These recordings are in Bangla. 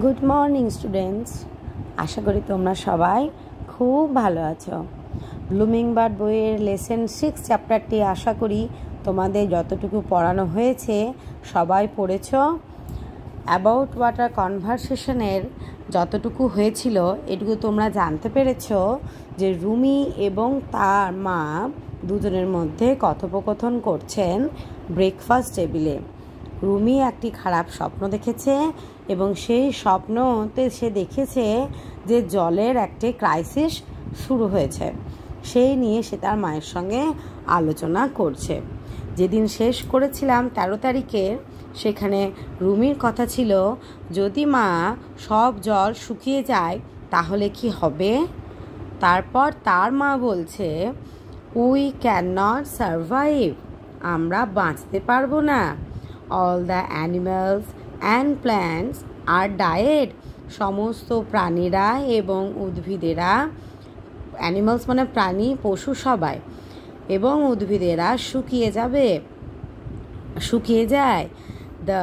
গুড মর্নিং স্টুডেন্টস, আশা করি তোমরা সবাই খুব ভালো আছো। ব্লুমিং বার্ড বইয়ের লেসন 6 চ্যাপ্টারটি আশা করি তোমাদের যতটুকু পড়ানো হয়েছে সবাই পড়েছ। অ্যাবাউট ওয়াটার কনভারসেশনের যতটুকু হয়েছিল এটুকু তোমরা জানতে পেরেছ যে রুমি এবং তার মা দুজনের মধ্যে কথোপকথন করছেন ব্রেকফাস্ট টেবিলে। রুমি একটি খারাপ স্বপ্ন দেখেছে এবং সেই স্বপ্নতে সে দেখেছে যে জলের একটি ক্রাইসিস শুরু হয়েছে। সেই নিয়ে সে তার মায়ের সঙ্গে আলোচনা করছে। যেদিন শেষ করেছিলাম 13 তারিখে, সেখানে রুমির কথা ছিল যদি মা সব জল শুকিয়ে যায় তাহলে কি হবে। তারপর তার মা বলছে উই ক্যান নট সারভাইভ, আমরা বাঁচতে পারবো না। All the animals and plants are died, সমস্ত প্রাণীরা এবং উদ্ভিদেরা, অ্যানিমালস মানে প্রাণী পশু সবাই, এবং উদ্ভিদেরা শুকিয়ে যায়। The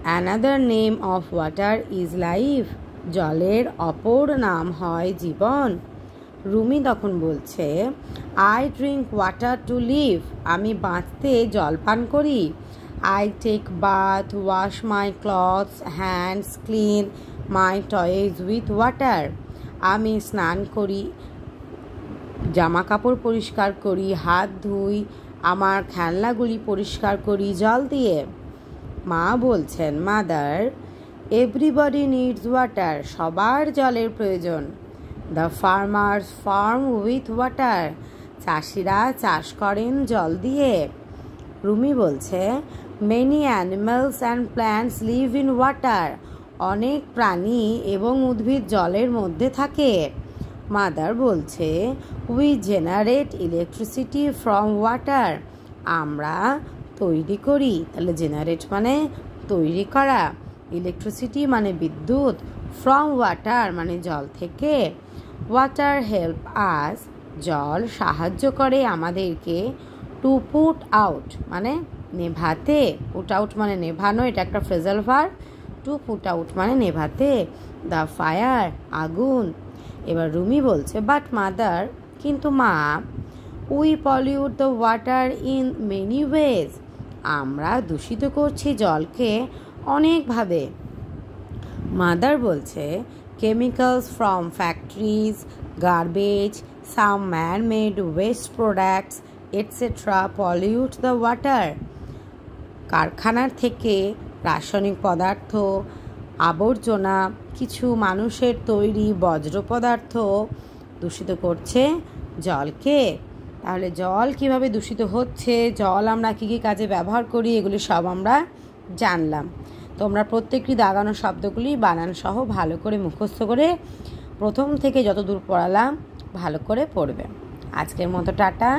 another name of water is life, জলের অপর নাম হয় জীবন। রুমি তখন বলছে I drink water to live, আমি বাঁচতে জল পান করি। I take bath, wash my clothes, hands, clean my toys with water. আমি স্নান করি, জামা কাপড় পরিষ্কার করি, হাত ধুই, আমার খেলনাগুলি পরিষ্কার করি জল দিয়ে। মা বলছেন মাদার, এভরিবডি নিডস ওয়াটার, সবার জলের প্রয়োজন। The farmers farm with water, চাষিরা চাষ করেন জল দিয়ে। রুমি বলছে many animals and plants live in water, অনেক প্রাণী এবং উদ্ভিদ জলের মধ্যে থাকে। মাদার বলছে we generate electricity from water, আমরা তৈরি করি। তাহলে জেনারেট মানে তৈরি করা, ইলেকট্রিসিটি মানে বিদ্যুৎ, ফ্রম ওয়াটার মানে জল থেকে। ওয়াটার হেল্প আস, জল সাহায্য করে আমাদেরকে। টু পুট আউট মানে নেভাতে, পুট আউট মানে নেভানো, এটা একটা phrasal verb. To put out মানে নেভাতে। দ্য ফায়ার, আগুন। এবার রুমি বলছে বাট মাদার, কিন্তু মা, we pollute the water in many ways, আমরা দূষিত করছি জলকে অনেকভাবে। মাদার বলছে chemicals from factories, garbage, some man made West products etcetera pollute the water, কারখানার থেকে রাসায়নিক পদার্থ, আবর্জনা, কিছু মানুষের তৈরি বজ্র পদার্থ দূষিত করছে জলকে। তাহলে জল কিভাবে দূষিত হচ্ছে, জল আমরা কী কী কাজে ব্যবহার করি, এগুলি সব আমরা জানলাম। তোমরা প্রত্যেকটি দাগানো শব্দগুলি বানান সহ ভালো করে মুখস্থ করে প্রথম থেকে যত দূর পড়ালাম ভালো করে পড়বে। আজকের মতো টাটা।